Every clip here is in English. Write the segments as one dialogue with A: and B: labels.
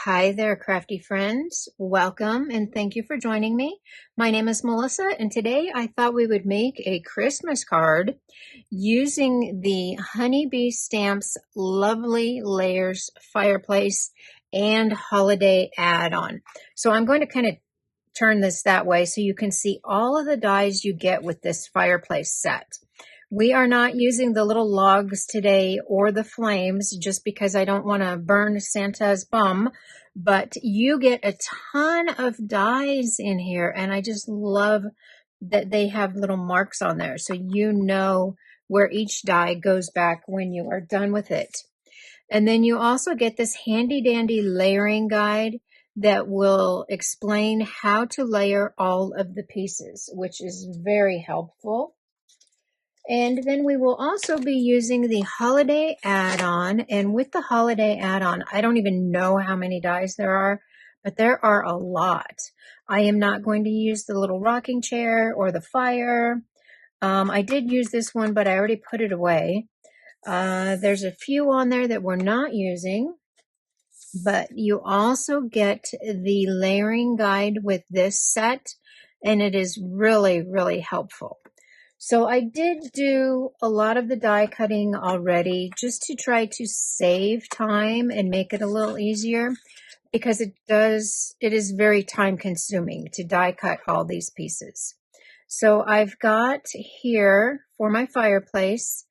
A: Hi there, crafty friends. Welcome and thank you for joining me. My name is Melissa, and today I thought we would make a Christmas card using the Honeybee Stamps Lovely Layers Fireplace and Holiday Add-on. So I'm going to kind of turn this that way so you can see all of the dies you get with this fireplace set. We are not using the little logs today or the flames just because I don't want to burn Santa's bum, but you get a ton of dies in here, and I just love that they have little marks on there so you know where each die goes back when you are done with it. And then you also get this handy dandy layering guide that will explain how to layer all of the pieces, which is very helpful. And then we will also be using the holiday add-on. And with the holiday add-on, I don't even know how many dies there are, but there are a lot. I am not going to use the little rocking chair or the fire. I did use this one, but I already put it away. There's a few on there that we're not using, but you also get the layering guide with this set, and it is really, really helpful. So I did do a lot of the die cutting already just to try to save time and make it a little easier, because it is very time consuming to die cut all these pieces. So I've got here for my fireplace,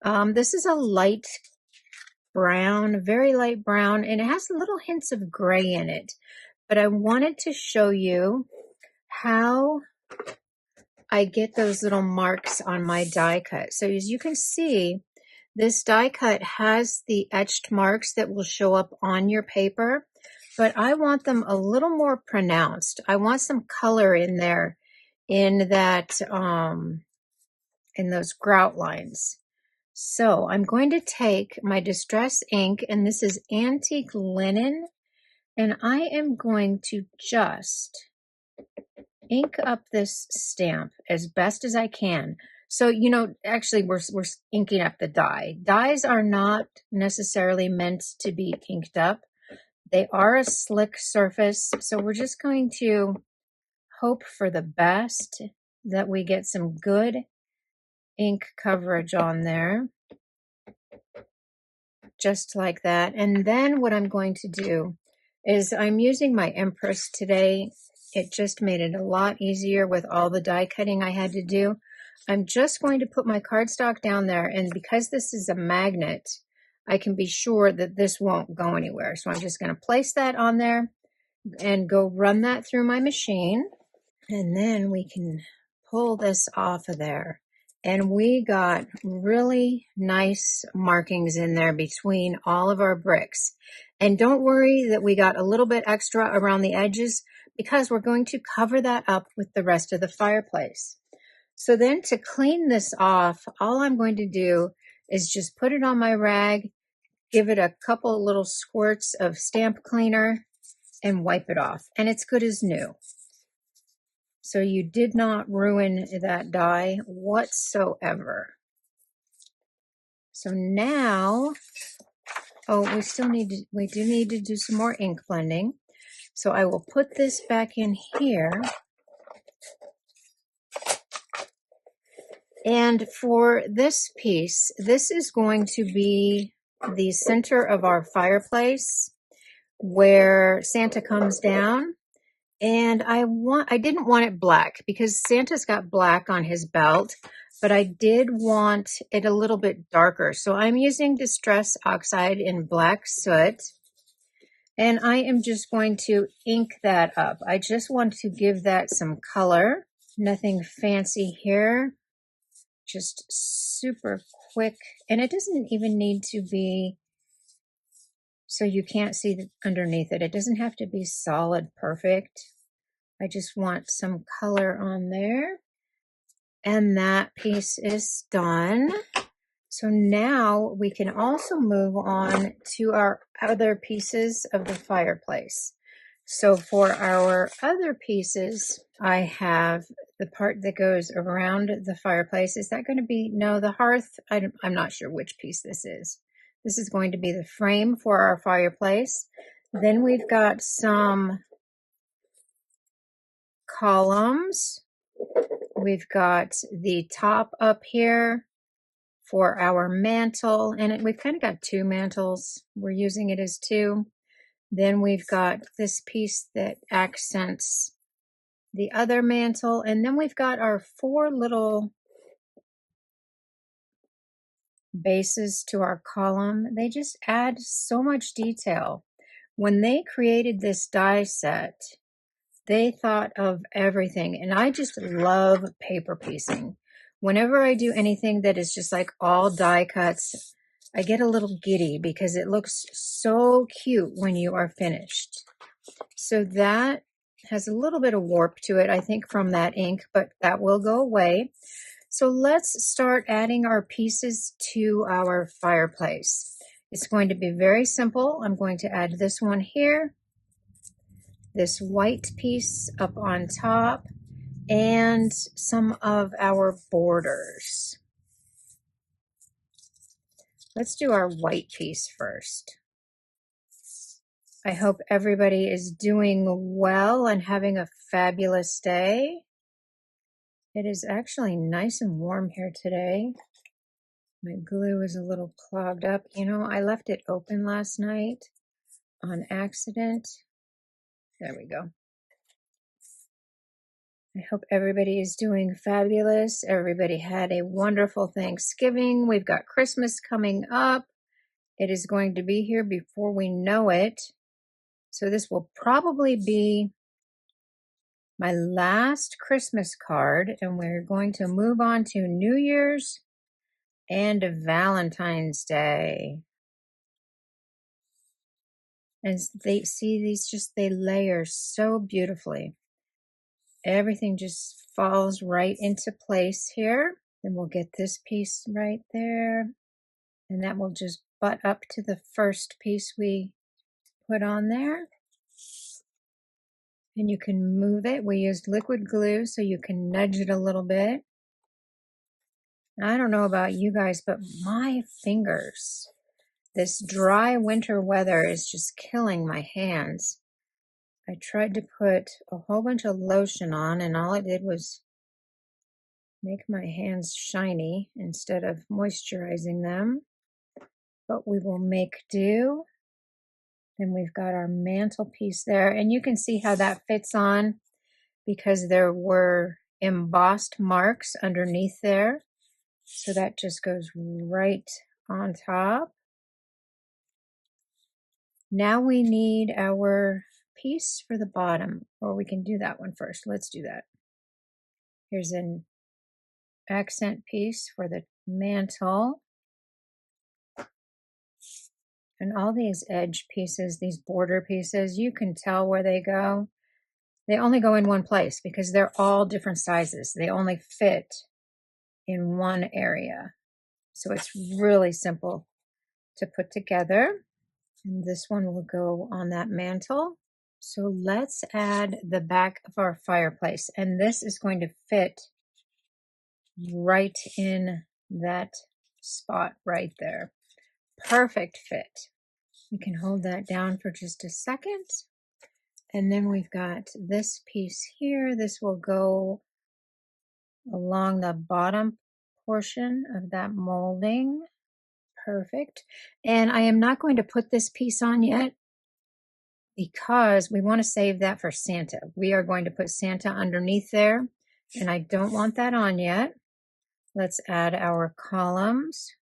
A: this is a light brown, very light brown, and it has little hints of gray in it. But I wanted to show you how I get those little marks on my die cut. So as you can see, this die cut has the etched marks that will show up on your paper, but I want them a little more pronounced. I want some color in there in that, in those grout lines. So I'm going to take my Distress ink, and this is antique linen, and I am going to just ink up this stamp as best as I can. So, you know, actually we're inking up the die. Dies are not necessarily meant to be inked up. They are a slick surface. So we're just going to hope for the best, that we get some good ink coverage on there. Just like that. And then what I'm going to do is I'm using my Empress today. It just made it a lot easier with all the die cutting I had to do. I'm just going to put my cardstock down there, and because this is a magnet, I can be sure that this won't go anywhere. So I'm just going to place that on there and go run that through my machine, and then we can pull this off of there. And we got really nice markings in there between all of our bricks. And don't worry that we got a little bit extra around the edges, because we're going to cover that up with the rest of the fireplace. So then to clean this off, all I'm going to do is just put it on my rag, give it a couple little squirts of stamp cleaner, and wipe it off. And it's good as new. So you did not ruin that die whatsoever. So now, oh, we do need to do some more ink blending. So I will put this back in here. And for this piece, this is going to be the center of our fireplace where Santa comes down. And I didn't want it black because Santa's got black on his belt, but I did want it a little bit darker. So I'm using Distress Oxide in Black Soot, and I am just going to ink that up. I just want to give that some color. Nothing fancy here, just super quick. And it doesn't even need to be so you can't see underneath it. It doesn't have to be solid perfect. I just want some color on there. And that piece is done. So now we can also move on to our other pieces of the fireplace. So for our other pieces, I have the part that goes around the fireplace. Is that going to be, no, the hearth? I'm not sure which piece this is. This is going to be the frame for our fireplace. Then we've got some columns. We've got the top up here for our mantle, and we've kind of got two mantles. We're using it as two. Then we've got this piece that accents the other mantle, and then we've got our four little bases to our column. They just add so much detail. When they created this die set, they thought of everything, and I just love paper piecing. Whenever I do anything that is just like all die cuts, I get a little giddy because it looks so cute when you are finished. So that has a little bit of warp to it, I think, from that ink, but that will go away. So let's start adding our pieces to our fireplace. It's going to be very simple. I'm going to add this one here, this white piece up on top, and some of our borders. Let's do our white piece first. I hope everybody is doing well and having a fabulous day. It is actually nice and warm here today. My glue is a little clogged up. You know, I left it open last night on accident. There we go. I hope everybody is doing fabulous. Everybody had a wonderful Thanksgiving. We've got Christmas coming up. It is going to be here before we know it. So this will probably be my last Christmas card, and we're going to move on to New Year's and Valentine's Day. And they see these they layer so beautifully. Everything just falls right into place here. Then we'll get this piece right there, and that will just butt up to the first piece we put on there. And you can move it. We used liquid glue, so you can nudge it a little bit. I don't know about you guys, but my fingers, this dry winter weather is just killing my hands. I tried to put a whole bunch of lotion on, and all it did was make my hands shiny instead of moisturizing them. But we will make do. Then we've got our mantelpiece there, and you can see how that fits on because there were embossed marks underneath there. So that just goes right on top. Now we need our piece for the bottom, or we can do that one first. Let's do that. Here's an accent piece for the mantle. And all these edge pieces, these border pieces, you can tell where they go. They only go in one place because they're all different sizes. They only fit in one area. So it's really simple to put together. And this one will go on that mantle. So let's add the back of our fireplace. And this is going to fit right in that spot right there. Perfect fit. You can hold that down for just a second. And then we've got this piece here. This will go along the bottom portion of that molding. Perfect. And I am not going to put this piece on yet because we want to save that for Santa. We are going to put Santa underneath there, and I don't want that on yet. Let's add our columns,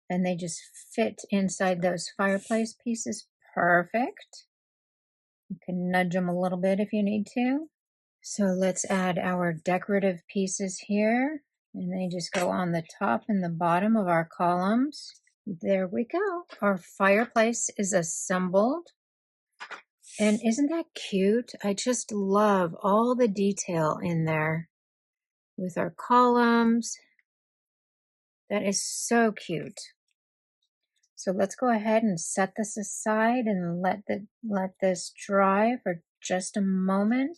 A: and they just fit inside those fireplace pieces. Perfect. You can nudge them a little bit if you need to. So let's add our decorative pieces here, and they just go on the top and the bottom of our columns. There we go. Our fireplace is assembled. And isn't that cute? I just love all the detail in there with our columns. That is so cute. So let's go ahead and set this aside and let this dry for just a moment.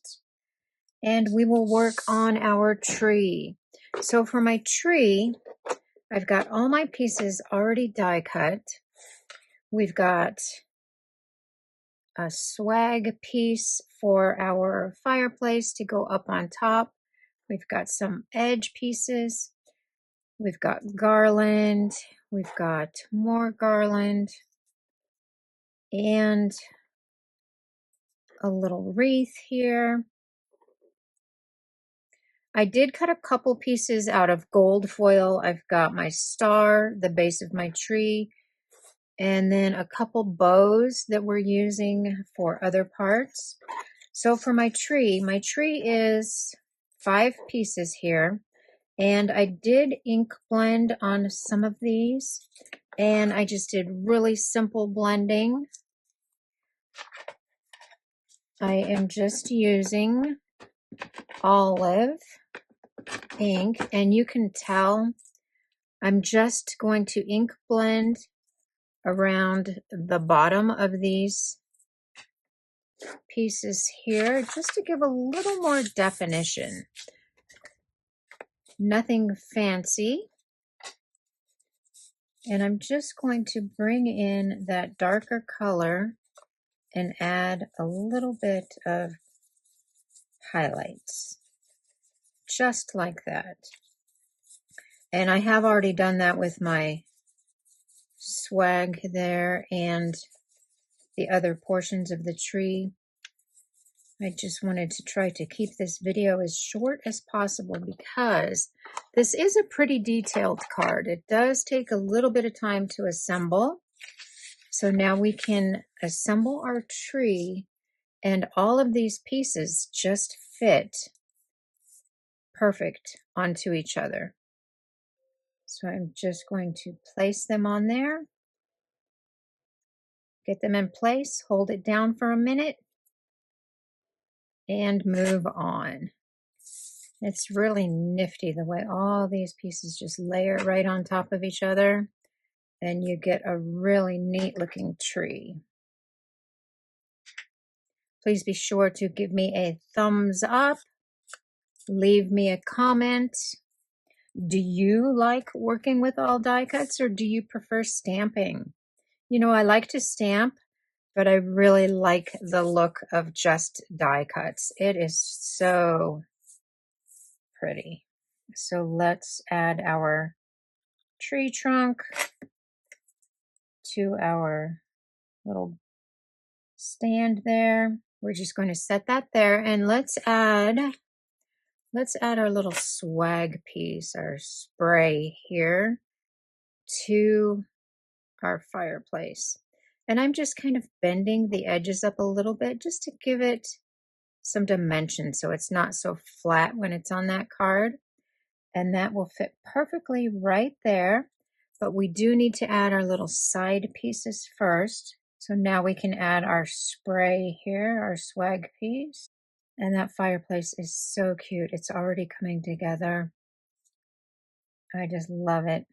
A: And we will work on our tree. So for my tree, I've got all my pieces already die cut. We've got a swag piece for our fireplace to go up on top. We've got some edge pieces. We've got garland. We've got more garland. And a little wreath here. I did cut a couple pieces out of gold foil. I've got my star, the base of my tree, and then a couple bows that we're using for other parts. So for my tree is 5 pieces here, and I did ink blend on some of these, and I just did really simple blending. I am just using olive ink, and you can tell I'm just going to ink blend around the bottom of these pieces here just to give a little more definition. Nothing fancy. And I'm just going to bring in that darker color and add a little bit of highlights, just like that. And I have already done that with my swag there and the other portions of the tree. I just wanted to try to keep this video as short as possible because this is a pretty detailed card. It does take a little bit of time to assemble. So now we can assemble our tree, and all of these pieces just fit perfect onto each other. So I'm just going to place them on there, get them in place, hold it down for a minute, and move on. It's really nifty the way all these pieces just layer right on top of each other, and you get a really neat looking tree. Please be sure to give me a thumbs up. Leave me a comment. Do you like working with all die cuts, or do you prefer stamping? You know, I like to stamp, but I really like the look of just die cuts. It is so pretty. So let's add our tree trunk to our little stand there. We're just going to set that there, and let's add our little swag piece, our spray here, to our fireplace. And I'm just kind of bending the edges up a little bit just to give it some dimension so it's not so flat when it's on that card. And that will fit perfectly right there. But we do need to add our little side pieces first. So now we can add our spray here, our swag piece. And that fireplace is so cute. It's already coming together. I just love it.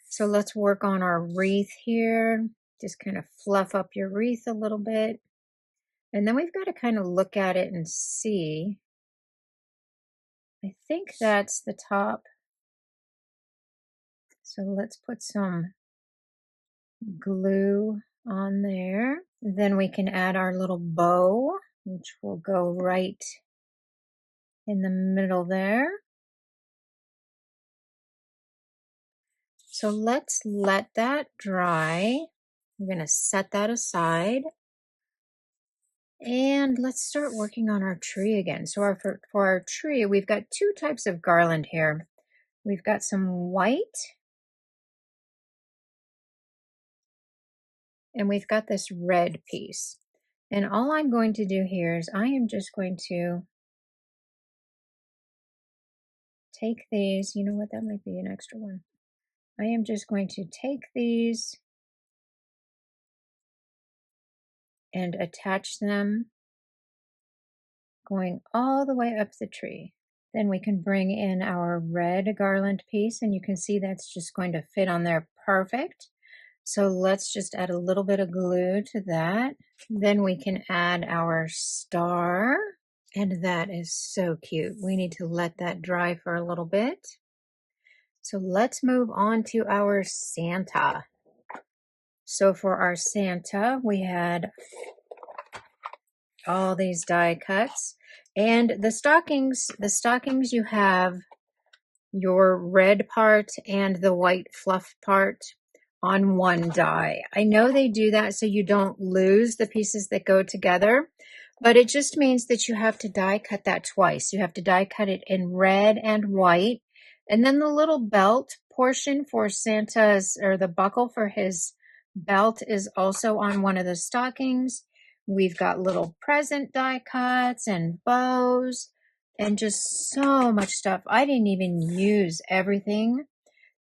A: So let's work on our wreath here. Just kind of fluff up your wreath a little bit. And then we've got to kind of look at it and see. I think that's the top. So let's put some glue on there. Then we can add our little bow, which will go right in the middle there. So let's let that dry. We're going to set that aside. And let's start working on our tree again. So for our tree, we've got 2 types of garland here. We've got some white, and we've got this red piece. And all I'm going to do here is I am just going to take these. You know what? That might be an extra one. I am just going to take these and attach them going all the way up the tree. Then we can bring in our red garland piece, and you can see that's just going to fit on there perfect. So let's just add a little bit of glue to that. Then we can add our star, and that is so cute. We need to let that dry for a little bit. So let's move on to our Santa. So for our Santa, we had all these die cuts. And the stockings you have your red part and the white fluff part on one die. I know they do that so you don't lose the pieces that go together, but it just means that you have to die cut that twice. You have to die cut it in red and white. And then the little belt portion for Santa's, or the buckle for his belt, is also on one of the stockings. We've got little present die cuts and bows and just so much stuff. I didn't even use everything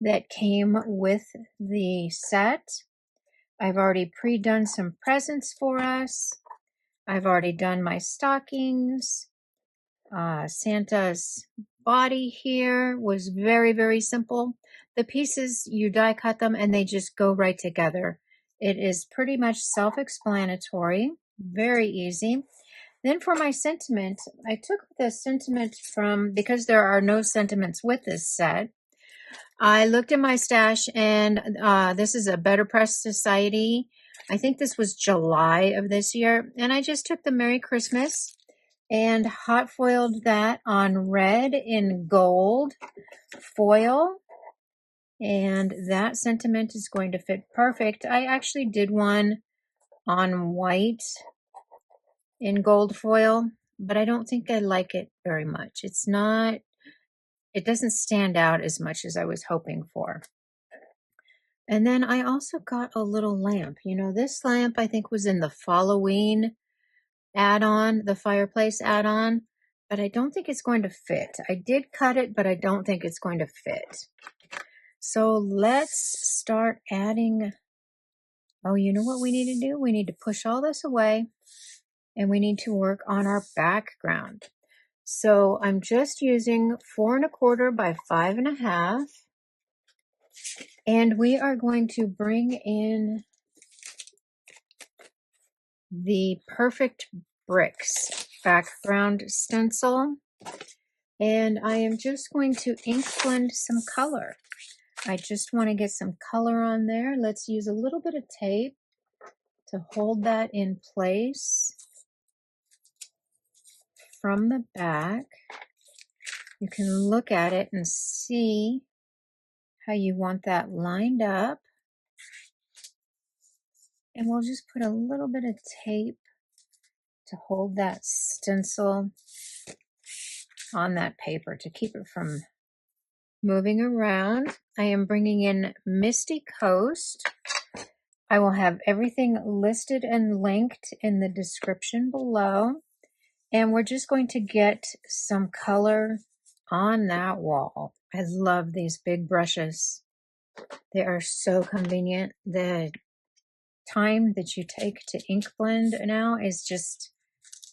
A: that came with the set. I've already pre-done some presents for us. I've already done my stockings. Santa's body here was very, very simple. The pieces, you die cut them and they just go right together. It is pretty much self-explanatory, very easy. Then for my sentiment, I took the sentiment from, because there are no sentiments with this set, I looked in my stash, and this is a Better Press Society. I think this was July of this year. And I just took the Merry Christmas and hot foiled that on red in gold foil. And that sentiment is going to fit perfect. I actually did one on white in gold foil, but I don't think I like it very much. It doesn't stand out as much as I was hoping for. And then I also got a little lamp. You know, this lamp I think was in the Halloween add-on, the Fireplace add-on, but I don't think it's going to fit. I did cut it, but I don't think it's going to fit. So let's start adding. Oh, you know what we need to do? We need to push all this away, and we need to work on our background. So I'm just using 4 1/4 by 5 1/2. And we are going to bring in the Perfect Bricks background stencil. And I am just going to ink blend some color. I just want to get some color on there. Let's use a little bit of tape to hold that in place from the back. You can look at it and see how you want that lined up. And we'll just put a little bit of tape to hold that stencil on that paper to keep it from moving around. I am bringing in Misty Coast. I will have everything listed and linked in the description below. And we're just going to get some color on that wall. I love these big brushes. They are so convenient. The time that you take to ink blend now is just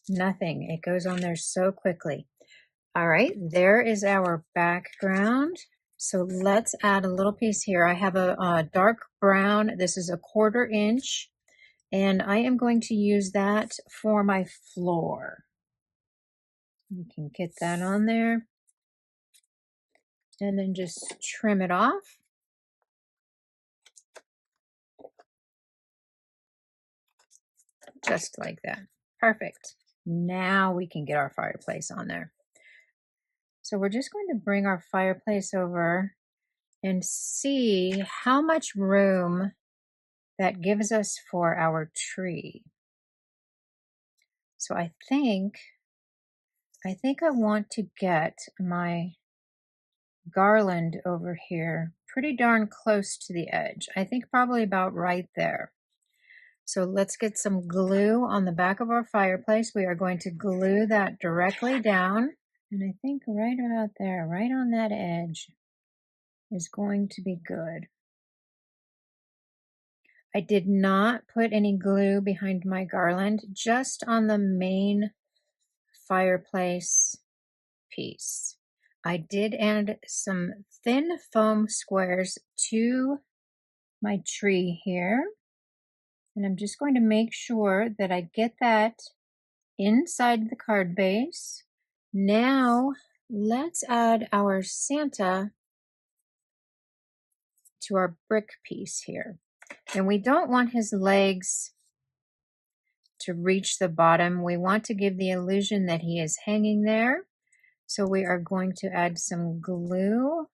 A: nothing. It goes on there so quickly. All right, there is our background. So let's add a little piece here. I have a dark brown. This is a 1/4 inch, and I am going to use that for my floor. We can get that on there and then just trim it off. Just like that. Perfect. Now we can get our fireplace on there. So we're just going to bring our fireplace over and see how much room that gives us for our tree. So I think I want to get my garland over here pretty darn close to the edge. I think probably about right there. So let's get some glue on the back of our fireplace. We are going to glue that directly down. And I think right about there, right on that edge, is going to be good. I did not put any glue behind my garland, just on the main fireplace piece. I did add some thin foam squares to my tree here. And I'm just going to make sure that I get that inside the card base. Now let's add our Santa to our brick piece here. And we don't want his legs to reach the bottom. We want to give the illusion that he is hanging there. So we are going to add some glue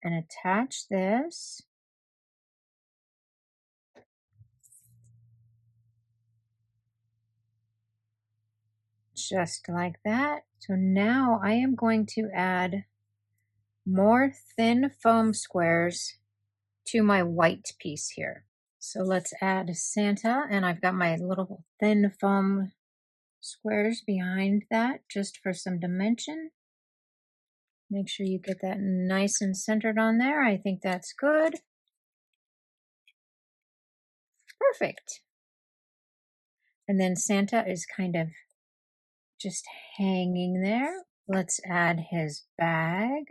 A: and attach this. Just like that. So now I am going to add more thin foam squares to my white piece here. So let's add Santa, and I've got my little thin foam squares behind that just for some dimension. Make sure you get that nice and centered on there. I think that's good. Perfect. And then Santa is kind of just hanging there. Let's add his bag.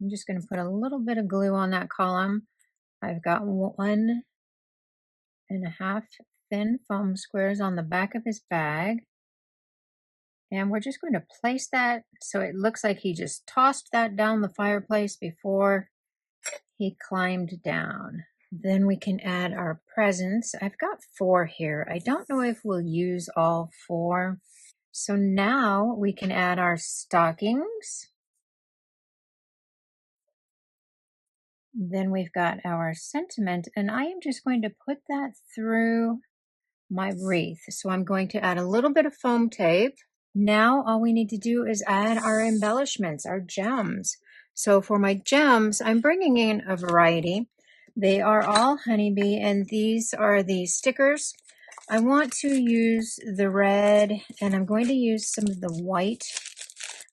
A: I'm just going to put a little bit of glue on that column. I've got 1.5 thin foam squares on the back of his bag. And we're just going to place that so it looks like he just tossed that down the fireplace before he climbed down. Then we can add our presents. I've got 4 here. I don't know if we'll use all 4. So now we can add our stockings. Then we've got our sentiment, and I am just going to put that through my wreath. So I'm going to add a little bit of foam tape. Now all we need to do is add our embellishments, our gems. So for my gems, I'm bringing in a variety. They are all honeybee, and these are the stickers. I want to use the red, and I'm going to use some of the white.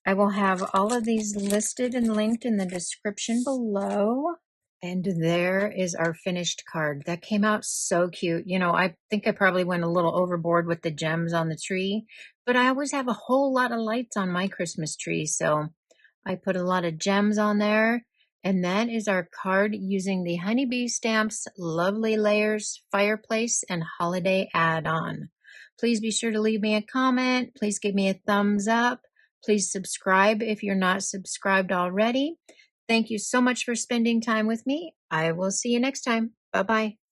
A: I will have all of these listed and linked in the description below. And there is our finished card. That came out so cute. You know, I think I probably went a little overboard with the gems on the tree, but I always have a whole lot of lights on my Christmas tree. So I put a lot of gems on there. And that is our card using the Honeybee Stamps Lovely Layers Fireplace and Holiday Add-on. Please be sure to leave me a comment. Please give me a thumbs up. Please subscribe if you're not subscribed already. Thank you so much for spending time with me. I will see you next time. Bye-bye.